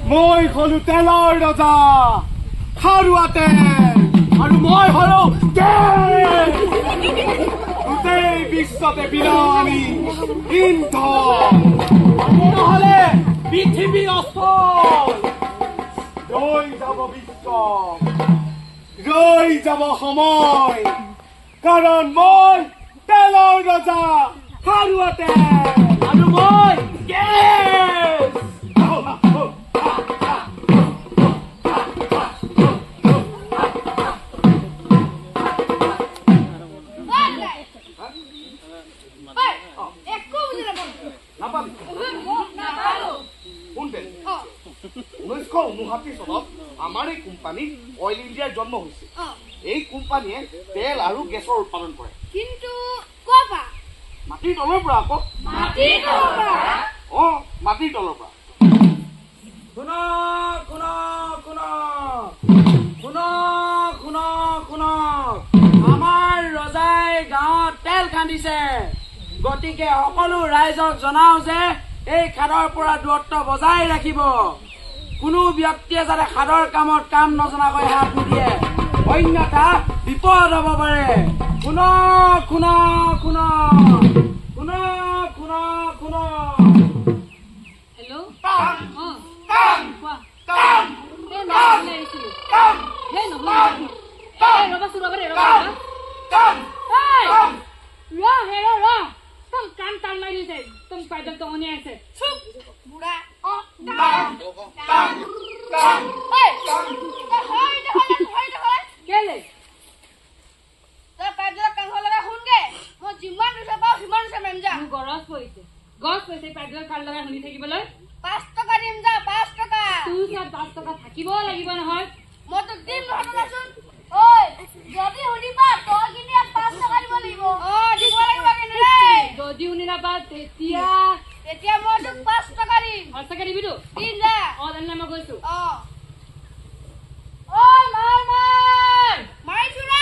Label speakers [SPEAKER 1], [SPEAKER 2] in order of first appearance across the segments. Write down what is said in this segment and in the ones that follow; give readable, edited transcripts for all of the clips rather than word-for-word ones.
[SPEAKER 1] মই হলো তেলৰ ৰজা খাৰুৱা তেল আৰু মই হলো গোটেই বিশ্বতে বিৰাণী ইন্ধন নহলে পৃথিৱী অচল ৰৈ যাব বিশ্ব ৰৈ যাব সময় কাৰণ মই তেলৰ ৰজা খাৰুৱা তেল আৰু মই গেছ আমাৰ এই কোম্পানী অইল ইণ্ডিয়াৰ জন্ম হৈছে এই কোম্পানীয়ে তেল আৰু গেছৰ উৎপাদন কৰে
[SPEAKER 2] কিন্তু
[SPEAKER 1] মাটিৰ তলৰ পৰা আকৌ মাটিৰ তলৰ পৰা
[SPEAKER 3] আমাৰ ৰজাই গাঁৱত তেল খান্দিছে গতিকে সকলো ৰাইজক জনাও যে এই খাদৰ পৰা দূৰত্ব বজাই ৰাখিব কোনো ব্যক্তিয়ে যাতে খাদৰ কামত কাম নজনাকৈ হাত নিদিয়ে অন্যথা বিপদ হ'ব পাৰে
[SPEAKER 2] গছ পইছে পাইদৰ কাল লগাই শুনি থাকিবলৈ 5 টকা দিম যা 5 টকা তুই 5 টকা থাকিব লাগিব নহয় মই তো দিম নহনাচোন ওই যদি শুনি পা তো কিনি 5 টকা দিব লাগিব দিব লাগিব কিনি ৰে যদি শুনি না পা তেতিয়া মই তো 5 টকা দিম 5 টকা দিবি তো দিম যা জানলা মই গৈছো মাইছো ৰে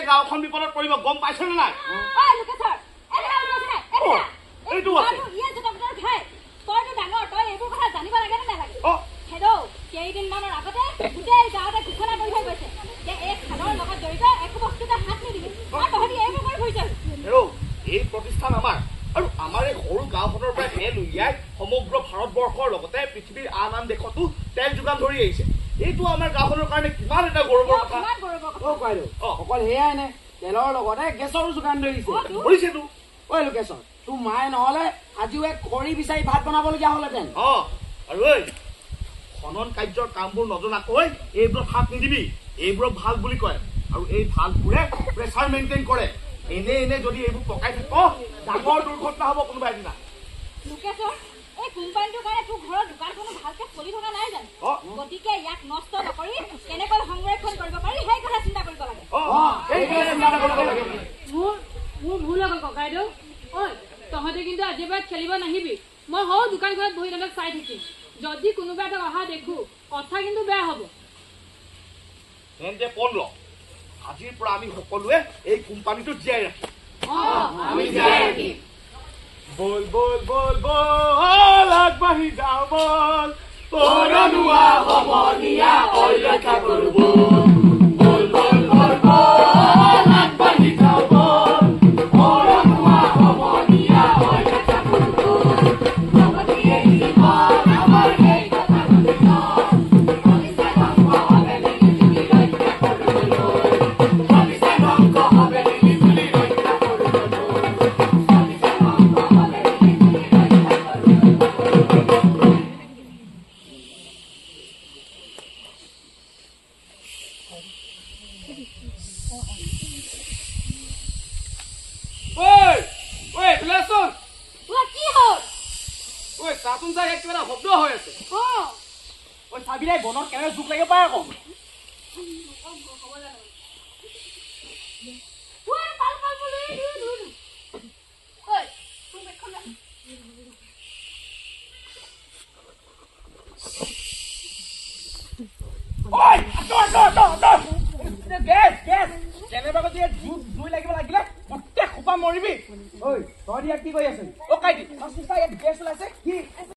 [SPEAKER 2] গাঁওখন বিপদত পৰিব গম পাইছে নে নাই কেইদিনমানৰ আগতে গোটেই গাঁৱতে ঘোষণা কৰি থৈ গৈছে যে এই খাদৰ লগত জড়িত একো বস্তুতে হাত নিদিবি এই প্ৰতিষ্ঠান আমাৰ আৰু আমাৰ এই সৰু গাঁওখনৰ পৰা তেল উলিয়াই সমগ্ৰ ভাৰতবৰ্ষৰ লগতে পৃথিৱীৰ আন আন দেশতো তেল যোগান ধৰি আহিছে এইটো আমাৰ গাঁওখনৰ কাৰণে কিমান এটা গৌৰৱৰ কথা অকল সেয়াই নে তেলৰ লগতে গেছৰো যোগান ধৰিছেতো ঐ লোকেশ্বৰ তোৰ মায়ে নহলে আজিও এক খৰি বিচাৰি ভাত বনাবলগীয়া হলহেঁতেন আৰু ঐ খনন কাৰ্যৰ কামবোৰ নজনাকৈ এইবোৰত হাত নিদিবি এইবোৰক ভাল বুলি কয় আৰু এই ভালবোৰে প্ৰেচাৰ মেইনটেইন কৰে এনে যদি এইবোৰ পকাই থাক ডাঙৰ দুৰ্ঘটনা হ'ব কোনোবা এদিনা লোকেশ্বৰ এই কোম্পানীটোৰ কাৰণে তোৰ ঘৰৰ দোকানখনো ভালকে চলি থকা নাই জানো গতিকে ইয়াক নষ্ট নকৰি কেনেকৈ সংৰক্ষণ কৰিব পাৰি সেই কথা চিন্তা কৰিব লাগে মোৰ ভুল হ'ল ককাইদেউ ঐ তহঁতে কিন্তু আজিৰ পৰা খেলিব নাহিবি মই সৌ দোকানখনত বহি তহঁতক চাই থাকিম যদি কোনোবা এটা অহা দেখো কথা কিন্তু বেয়া হ'ব আজিৰ পৰা আমি সকলোৱে এই কোম্পানীটো জীয়াই ৰাখিম বল বল বল বল আগবাঢ়ি যাওঁ বল পৰনুৱা সমনীয়া ৰক্ষা কৰিব বল বল বল বল আগবাঢ়ি যাওঁ বল পৰনুৱা সমনীয়া ৰক্ষা কৰিব লগতে জীৱন আমাৰ এই কথা
[SPEAKER 3] ঐ তুলাচোন
[SPEAKER 4] কি হ'ল
[SPEAKER 3] ঐ চাচোন চাই কিবা এটা শব্দ হৈ আছে
[SPEAKER 4] অ
[SPEAKER 3] ঐ চাবি নাই বনত কেনেকৈ জোক লাগে পায় আকৌ কেনেবাকৈ জুই লাগিব লাগিলে গোটেই খোপা মৰিবি ঐ তই ইয়াত কি কৰি আছে অ' কাইটি ইয়াত গেছ ওলাইছে কি